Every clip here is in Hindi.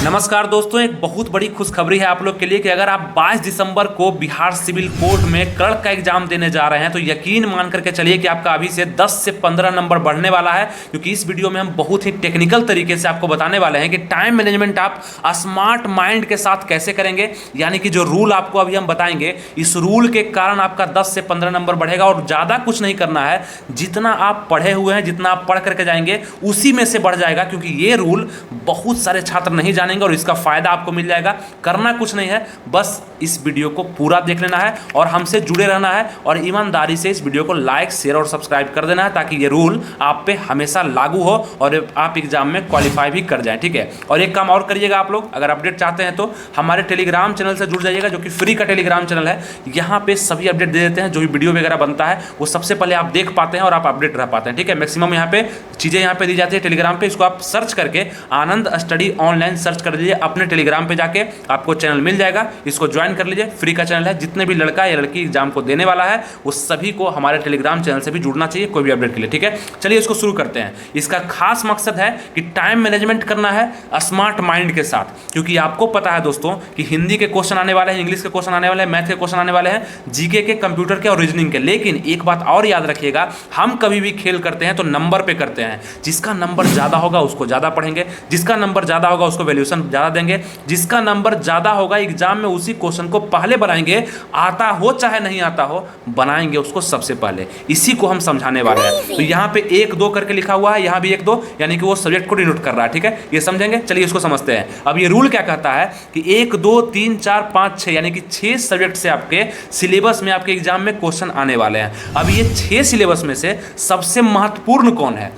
नमस्कार दोस्तों, एक बहुत बड़ी खुशखबरी है आप लोग के लिए कि अगर आप 22 दिसंबर को बिहार सिविल कोर्ट में क्लर्क का एग्जाम देने जा रहे हैं तो यकीन मान करके चलिए कि आपका अभी से 10 से 15 नंबर बढ़ने वाला है। क्योंकि इस वीडियो में हम बहुत ही टेक्निकल तरीके से आपको बताने वाले हैं कि टाइम मैनेजमेंट आप स्मार्ट माइंड के साथ कैसे करेंगे। यानी कि जो रूल आपको अभी हम बताएंगे, इस रूल के कारण आपका 10 से 15 नंबर बढ़ेगा। और ज़्यादा कुछ नहीं करना है, जितना आप पढ़े हुए हैं, जितना आप पढ़ करके जाएंगे उसी में से बढ़ जाएगा। क्योंकि ये रूल बहुत सारे छात्र नहीं जानेंगे और इसका फायदा आपको मिल जाएगा। करना कुछ नहीं है, बस इस वीडियो को पूरा देख लेना है और हमसे जुड़े रहना है और ईमानदारी से इस वीडियो को लाइक, शेयर और सब्सक्राइब कर देना है, ताकि ये रूल आप पे हमेशा लागू हो और आप एग्जाम में क्वालिफाई भी कर जाएं। ठीक है। और एक काम और करिएगा, आप लोग अगर अपडेट चाहते हैं तो हमारे टेलीग्राम चैनल से जुड़ जाइएगा, जो कि फ्री का टेलीग्राम चैनल है। यहाँ पे सभी अपडेट दे देते हैं, जो भी वीडियो वगैरह बनता है वो सबसे पहले आप देख पाते हैं और आप अपडेट रह पाते हैं। ठीक है। मैक्सिमम यहाँ पे चीज़ें यहाँ पे दी जाती है टेलीग्राम पे। इसको आप सर्च करके आनंद स्टडी ऑनलाइन सर्च कर लीजिए, अपने टेलीग्राम पे जाके आपको चैनल मिल जाएगा। इसको ज्वाइन कर लीजिए, फ्री का चैनल है। जितने भी लड़का या लड़की एग्जाम को देने वाला है वो सभी को हमारे टेलीग्राम चैनल से भी जुड़ना चाहिए, कोई भी अपडेट के लिए। ठीक है। चलिए इसको शुरू करते हैं। इसका खास मकसद है कि टाइम मैनेजमेंट करना है स्मार्ट माइंड के साथ। क्योंकि आपको पता है दोस्तों कि हिंदी के क्वेश्चन आने वाले हैं, इंग्लिश के क्वेश्चन आने वाले हैं, मैथ के क्वेश्चन आने वाले हैं, जीके के, कंप्यूटर के और रीजनिंग के। लेकिन एक बात और याद रखिएगा, हम कभी भी खेल करते हैं तो नंबर पे करते हैं। जिसका नंबर ज़्यादा होगा उसको ज़्यादा पढ़ेंगे, जिसका नंबर ज़्यादा होगा उसको वैल्यूएशन ज़्यादा देंगे, जिसका नंबर ज़्यादा होगा एग्जाम में उसी क्वेश्चन को पहले बनाएंगे। आता हो चाहे नहीं आता हो, बनाएंगे उसको सबसे पहले। इसी को हम समझाने वाले हैं। तो यहाँ पे 1 2 करके लिखा हुआ है, यहाँ भी 1 2, यानी कि वो सब्जेक्ट को डिनोट कर रहा है। ठीक है, ये समझेंगे। चलिए इसको समझते हैं। अब ये रूल क्या कहता है कि 1 2 3 4 5 6 यानी कि 6 सब्जेक्ट से आपके सिलेबस में आपके एग्जाम में क्वेश्चन आने वाले हैं। अब ये 6 सिलेबस में से सबसे महत्वपूर्ण कौन है,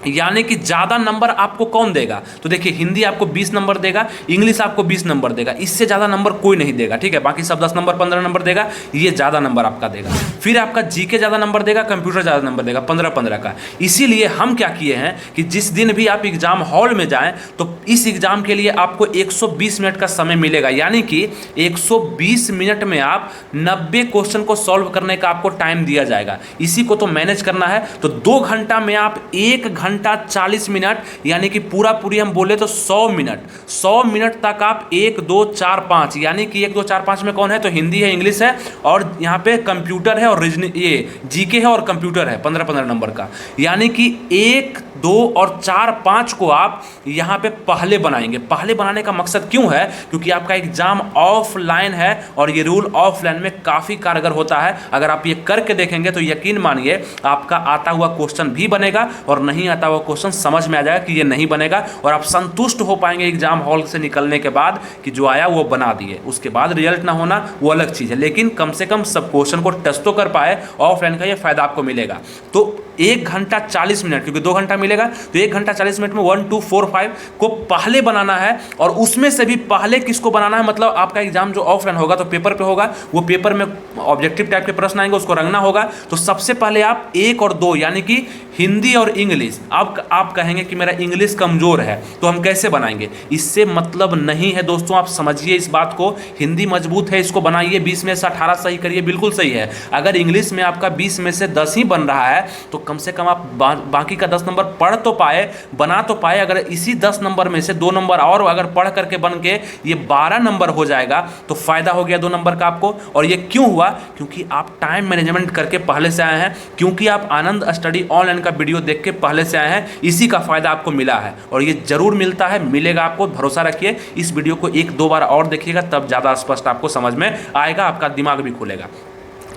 यानी कि ज़्यादा नंबर आपको कौन देगा? तो देखिए, हिंदी आपको 20 नंबर देगा, इंग्लिश आपको 20 नंबर देगा। इससे ज़्यादा नंबर कोई नहीं देगा। ठीक है। बाकी सब 10 नंबर 15 नंबर देगा, ये ज़्यादा नंबर आपका देगा। फिर आपका जीके ज़्यादा नंबर देगा, कंप्यूटर ज़्यादा नंबर देगा, 15-15 का। इसीलिए हम क्या किए हैं कि जिस दिन भी आप एग्ज़ाम हॉल में जाएँ तो इस एग्ज़ाम के लिए आपको 120 मिनट का समय मिलेगा। यानी कि 120 मिनट में आप 90 क्वेश्चन को सॉल्व करने का आपको टाइम दिया जाएगा। इसी को तो मैनेज करना है। तो 2 घंटा में आप 1 घंटा 40 मिनट, यानी कि पूरी हम बोले तो 100 मिनट तक आप 1 2 4 5, यानी कि 1 2 4 5 में कौन है? तो हिंदी है, इंग्लिश है और यहाँ पे कंप्यूटर है और रीजनिंग, ये जीके है और कंप्यूटर है 15-15 नंबर का। यानी कि 1 2 और 4 5 को आप यहाँ पे पहले बनाएंगे। पहले बनाने का मकसद क्यों है? क्योंकि आपका एग्जाम ऑफलाइन है और ये रूल ऑफलाइन में काफ़ी कारगर होता है। अगर आप ये करके देखेंगे तो यकीन मानिए आपका आता हुआ क्वेश्चन भी बनेगा और नहीं आता हुआ क्वेश्चन समझ में आ जाएगा कि ये नहीं बनेगा, और आप संतुष्ट हो पाएंगे एग्जाम हॉल से निकलने के बाद कि जो आया वो बना दिए। उसके बाद रिजल्ट ना होना वो अलग चीज़ है, लेकिन कम से कम सब क्वेश्चन को टेस्ट तो कर पाए। ऑफलाइन का ये फायदा आपको मिलेगा। तो 1 घंटा 40 मिनट, क्योंकि 2 घंटा मिलेगा तो 1 घंटा 40 मिनट में 1 2 4 5 को पहले बनाना है। और उसमें से भी पहले किसको बनाना है? मतलब आपका एग्जाम जो ऑफलाइन होगा तो पेपर पे होगा, वो पेपर में ऑब्जेक्टिव टाइप के प्रश्न आएंगे, उसको रंगना होगा। तो सबसे पहले आप 1 और 2 यानी कि हिंदी और इंग्लिश, आप कहेंगे कि मेरा इंग्लिश कमज़ोर है तो हम कैसे बनाएंगे? इससे मतलब नहीं है दोस्तों, आप समझिए इस बात को। हिंदी मजबूत है, इसको बनाइए, 20 में से 18 सही करिए, बिल्कुल सही है। अगर इंग्लिश में आपका 20 में से 10 ही बन रहा है तो कम से कम आप बाकी का 10 नंबर पढ़ तो पाए, बना तो पाए। अगर इसी 10 नंबर में से 2 नंबर और अगर पढ़ करके बन के ये 12 नंबर हो जाएगा तो फायदा हो गया 2 नंबर का आपको। और ये क्यों हुआ? क्योंकि आप टाइम मैनेजमेंट करके पहले से आए हैं, क्योंकि आप आनंद स्टडी ऑनलाइन का वीडियो देख के पहले से आए हैं। इसी का फायदा आपको मिला है और ये जरूर मिलता है, मिलेगा आपको, भरोसा रखिए। इस वीडियो को 1 2 बार और देखिएगा, तब ज़्यादा स्पष्ट आपको समझ में आएगा, आपका दिमाग भी खुलेगा।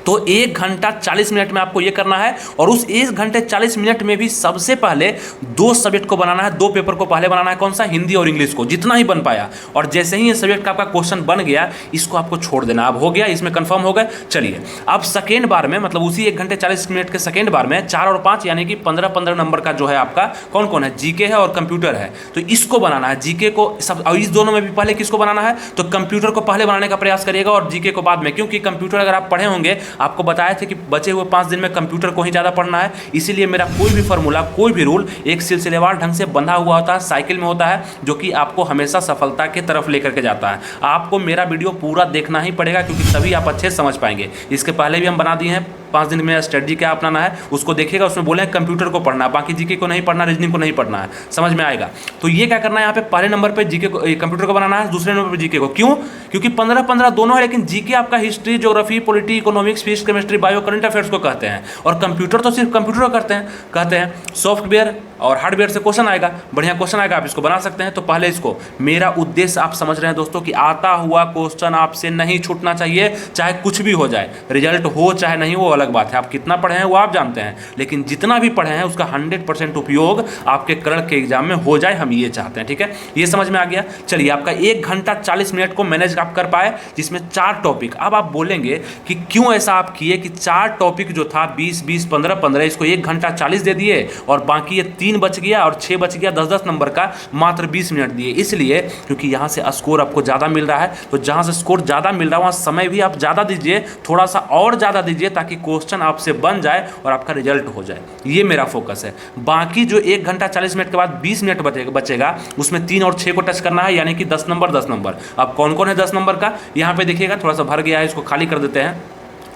तो 1 घंटा 40 मिनट में आपको ये करना है। और उस 1 घंटे 40 मिनट में भी सबसे पहले 2 सब्जेक्ट को बनाना है, 2 पेपर को पहले बनाना है। कौन सा? हिंदी और इंग्लिश को, जितना ही बन पाया। और जैसे ही ये सब्जेक्ट का आपका क्वेश्चन बन गया, इसको आपको छोड़ देना। अब हो गया, इसमें कंफर्म हो गए। चलिए अब सेकेंड बार में, मतलब उसी 1 घंटे 40 मिनट के सेकेंड बार में 4 और 5 यानी कि 15-15 नंबर का जो है आपका कौन कौन है? जीके है और कंप्यूटर है। तो इसको बनाना है, जीके को सब। और इस दोनों में भी पहले किसको बनाना है? तो कंप्यूटर को पहले बनाने का प्रयास करिएगा और जीके को बाद में। क्योंकि कंप्यूटर अगर आप पढ़े होंगे, आपको बताया था कि बचे हुए 5 दिन में कंप्यूटर को ही ज़्यादा पढ़ना है। इसीलिए मेरा कोई भी फॉर्मूला, कोई भी रूल एक सिलसिलेवार ढंग से बंधा हुआ होता है, साइकिल में होता है, जो कि आपको हमेशा सफलता की तरफ लेकर के जाता है। आपको मेरा वीडियो पूरा देखना ही पड़ेगा, क्योंकि तभी आप अच्छे समझ पाएंगे। इसके पहले भी हम बना दिए हैं 5 दिन में स्ट्रेटजी क्या अपनाना है उसको देखिएगा। उसमें बोले कंप्यूटर को पढ़ना, बाकी जीके को नहीं पढ़ना, रीजनिंग को नहीं पढ़ना है, समझ में आएगा। तो ये क्या करना है, यहाँ पे पहले नंबर पे जीके को, कंप्यूटर को बनाना है, दूसरे नंबर पे जीके को। क्यों? क्योंकि 15-15 दोनों है, लेकिन जीके आपका history, geography, polity, economics, physics, chemistry, bio, current affairs को कहते हैं, और कंप्यूटर तो सिर्फ कंप्यूटर को कहते हैं। सॉफ्टवेयर और हार्डवेयर से क्वेश्चन आएगा, बढ़िया क्वेश्चन आएगा, आप इसको बना सकते हैं। तो पहले इसको, मेरा उद्देश्य आप समझ रहे हैं दोस्तों कि आता हुआ क्वेश्चन आपसे नहीं छूटना चाहिए, चाहे कुछ भी हो जाए, रिजल्ट हो चाहे नहीं हो अलग बात है, आप कितना पढ़े हैं वो आप जानते हैं, लेकिन जितना भी पढ़े हैं उसका 100% उपयोग आपके करंट के एग्जाम में हो जाए, हम ये चाहते हैं। ठीक है, ये समझ में आ गया। चलिए, आपका 1 घंटा 40 मिनट को मैनेज आप कर पाए, जिसमें 4 टॉपिक। अब आप बोलेंगे कि क्यों ऐसा आप किए कि 4 टॉपिक जो था 20-20, 15-15, इसको 1 घंटा 40 दे दिए, और बाकी ये 3 बच गया और 6 बच गया, 10-10 नंबर का मात्र 20 मिनट दिए। इसलिए क्योंकि यहाँ से स्कोर आपको ज़्यादा मिल रहा है, तो जहाँ से स्कोर ज़्यादा मिल रहा है वहाँ समय भी आप ज़्यादा दीजिए, थोड़ा सा और ज़्यादा दीजिए, ताकि क्वेश्चन आपसे बन जाए और आपका रिजल्ट हो जाए। ये मेरा फोकस है। बाकी जो 1 घंटा 40 मिनट के बाद 20 मिनट बचेगा, उसमें 3 और 6 को टच करना है, यानी कि 10 नंबर 10 नंबर। अब कौन कौन है 10 नंबर का, यहाँ पे देखिएगा थोड़ा सा भर गया है, इसको खाली कर देते हैं।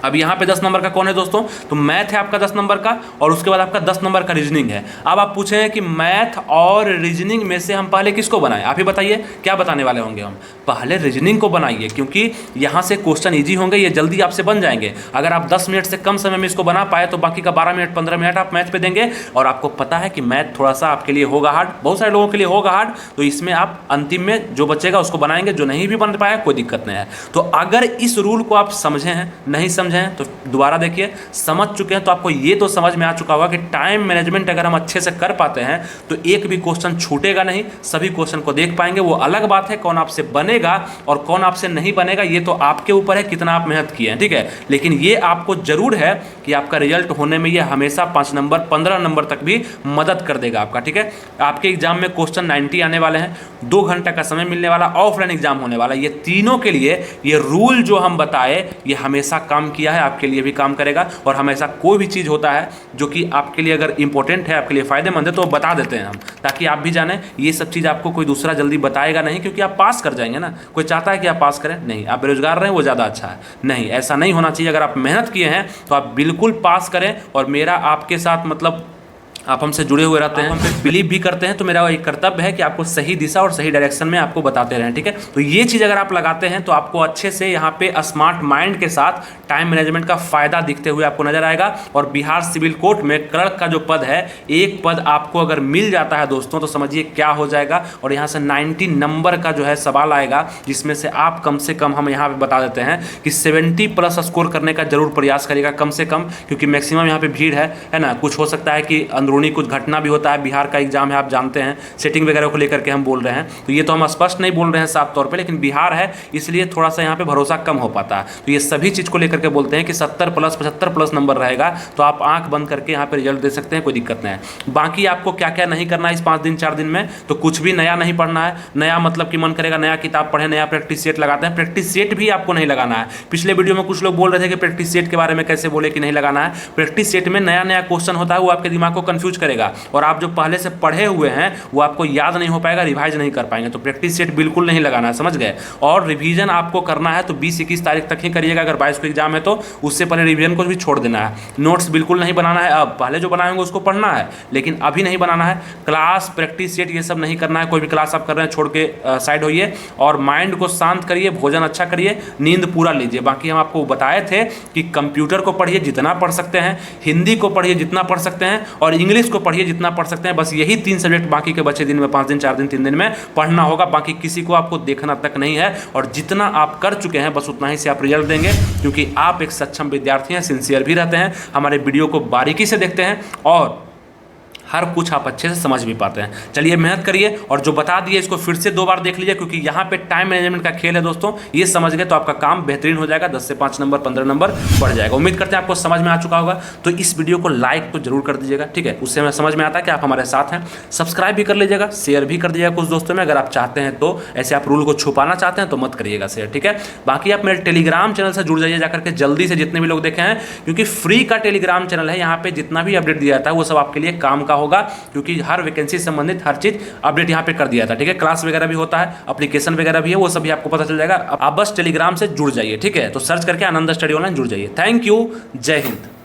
अब यहाँ पे 10 नंबर का कौन है दोस्तों, तो मैथ है आपका 10 नंबर का, और उसके बाद आपका 10 नंबर का रीजनिंग है। अब आप पूछे कि मैथ और रीजनिंग में से हम पहले किसको बनाएं, आप ही बताइए क्या बताने वाले होंगे हम। पहले रीजनिंग को बनाइए, क्योंकि यहाँ से क्वेश्चन ईजी होंगे, ये जल्दी आपसे बन जाएंगे। अगर आप 10 मिनट से कम समय में इसको बना पाए तो बाकी का 12 मिनट 15 मिनट आप मैथ पे देंगे। और आपको पता है कि मैथ थोड़ा सा आपके लिए होगा हार्ड, बहुत सारे लोगों के लिए होगा हार्ड, तो इसमें आप अंतिम में जो बचेगा उसको बनाएंगे, जो नहीं भी बन पाया कोई दिक्कत नहीं है। तो अगर इस रूल को आप समझे हैं, नहीं समझे हैं तो दोबारा देखिए, समझ चुके हैं तो आपको ये तो समझ में आ चुका होगा कि टाइम मैनेजमेंट अगर हम अच्छे से कर पाते हैं तो एक भी क्वेश्चन छूटेगा नहीं, सभी क्वेश्चन को देख पाएंगे। वो अलग बात है कौन आपसे बनेगा और कौन आपसे नहीं बनेगा, ये तो आपके ऊपर है कितना आप मेहनत किए हैं, ठीक है। लेकिन ये आपको जरूर है कि आपका रिजल्ट होने में ये हमेशा 5 नंबर 15 नंबर तक भी मदद कर देगा आपका, ठीक है। आपके एग्जाम में क्वेश्चन 90 आने वाले हैं, 2 घंटा का समय मिलने वाला, ऑफलाइन एग्जाम होने वाला। ये तीनों के लिए ये रूल जो हम बताए ये हमेशा काम किया है, आपके लिए भी काम करेगा। और हमेशा कोई भी चीज़ होता है जो कि आपके लिए अगर इंपॉर्टेंट है, आपके लिए फायदेमंद है, तो बता देते हैं हम, ताकि आप भी जानें। ये सब चीज़ आपको कोई दूसरा जल्दी बताएगा नहीं, क्योंकि आप पास कर जाएंगे ना। कोई चाहता है कि आप पास करें, नहीं, आप बेरोजगार रहें वो ज़्यादा अच्छा है, नहीं, ऐसा नहीं होना चाहिए। अगर आप मेहनत किए हैं तो आप बिल्कुल पास करें। और मेरा आपके साथ मतलब आप हमसे जुड़े हुए रहते हैं, हम पे बिलीव भी करते हैं, तो मेरा एक कर्तव्य है कि आपको सही दिशा और सही डायरेक्शन में आपको बताते रहें, ठीक है। तो ये चीज़ अगर आप लगाते हैं तो आपको अच्छे से यहाँ पे स्मार्ट माइंड के साथ टाइम मैनेजमेंट का फायदा दिखते हुए आपको नजर आएगा। और बिहार सिविल कोर्ट में क्लर्क का जो पद है, एक पद आपको अगर मिल जाता है दोस्तों, तो समझिए क्या हो जाएगा। और यहाँ से 90 नंबर का जो है सवाल आएगा, जिसमें से आप कम से कम, हम यहाँ पे बता देते हैं कि 70+ स्कोर करने का जरूर प्रयास करिएगा, कम से कम, क्योंकि मैक्सिमम यहाँ पे भीड़ है ना। कुछ हो सकता है कि अंदरूनी कुछ घटना भी होता है, बिहार का एग्जाम है आप जानते हैं, सेटिंग वगैरह को लेकर के हम बोल रहे हैं, तो ये तो हम स्पष्ट नहीं बोल रहे हैं साफ तौर पे, लेकिन बिहार है इसलिए थोड़ा सा यहाँ पे भरोसा कम हो पाता है। तो ये सभी चीज़ को लेकर के बोलते हैं कि 70+, 75+ नंबर रहेगा तो आप आंख बंद करके यहाँ पे रिजल्ट दे सकते हैं, कोई दिक्कत नहीं है। बाकी आपको क्या क्या नहीं करना है इस 5 दिन 4 दिन में, तो कुछ भी नया नहीं पढ़ना है। नया मतलब कि मन करेगा नया किताब पढ़े, नया प्रैक्टिस सेट लगाते हैं, प्रैक्टिस सेट भी आपको नहीं लगाना है। पिछले वीडियो में कुछ लोग बोल रहे थे कि प्रैक्टिस सेट के बारे में कैसे बोले कि नहीं लगाना है। प्रैक्टिस सेट में नया नया क्वेश्चन होता है, वो आपके दिमाग को कंफ्यूज करेगा, और आप जो पहले से पढ़े हुए हैं वो आपको याद नहीं हो पाएगा, रिवाइज नहीं कर पाएंगे। तो प्रैक्टिस सेट बिल्कुल नहीं लगाना है, समझ गए। और रिवीजन आपको करना है तो 20-21 तारीख तक ही करिएगा। अगर 22 को एग्जाम है तो उससे पहले रिवीजन को भी छोड़ देना है। नोट्स बिल्कुल नहीं बनाना है, अब पहले जो बनाए होंगे उसको पढ़ना है, लेकिन अभी नहीं बनाना है। क्लास, प्रैक्टिस सेट, ये सब नहीं करना है। कोई भी क्लास आप कर रहे हैं छोड़ के साइड होइए, और माइंड को शांत करिए, भोजन अच्छा करिए, नींद पूरा लीजिए। बाकी हम आपको बताए थे कि कंप्यूटर को पढ़िए जितना पढ़ सकते हैं, हिंदी को पढ़िए जितना पढ़ सकते हैं, और इंग्लिश को पढ़िए जितना पढ़ सकते हैं। बस यही 3 सब्जेक्ट बाकी के बचे दिन में 5 दिन 4 दिन 3 दिन में पढ़ना होगा। बाकी किसी को आपको देखना तक नहीं है, और जितना आप कर चुके हैं बस उतना ही से आप रिजल्ट देंगे, क्योंकि आप एक सक्षम विद्यार्थी हैं, सिंसियर भी रहते हैं, हमारे वीडियो को बारीकी से देखते हैं, और हर कुछ आप अच्छे से समझ भी पाते हैं। चलिए मेहनत करिए, और जो बता दिए इसको फिर से 2 बार देख लीजिए, क्योंकि यहाँ पे टाइम मैनेजमेंट का खेल है दोस्तों। ये समझ गए तो आपका काम बेहतरीन हो जाएगा, 10 से 5 नंबर 15 नंबर बढ़ जाएगा। उम्मीद करते हैं आपको समझ में आ चुका होगा। तो इस वीडियो को लाइक तो जरूर कर दीजिएगा, ठीक है, उससे हमें समझ में आता है कि आप हमारे साथ हैं। सब्सक्राइब भी कर लीजिएगा, शेयर भी कर दीजिएगा कुछ दोस्तों में, अगर आप चाहते हैं तो। ऐसे आप रूल को छुपाना चाहते हैं तो मत करिएगा शेयर, ठीक है। बाकी आप मेरे टेलीग्राम चैनल से जुड़ जाइए जाकर के जल्दी से, जितने भी लोग देखे हैं, क्योंकि फ्री का टेलीग्राम चैनल है। यहाँ पे जितना भी अपडेट दिया जाता है वो सब आपके लिए काम का होगा, क्योंकि हर वैकेंसी से संबंधित हर चीज अपडेट यहाँ पे कर दिया था, ठीक है। क्लास वगैरह भी होता है, एप्लीकेशन वगैरह भी है, वो सभी आपको पता चल जाएगा। आप बस टेलीग्राम से जुड़ जाइए, ठीक है। तो सर्च करके आनंद स्टडी ऑनलाइन जुड़ जाइए। थैंक यू, जय हिंद।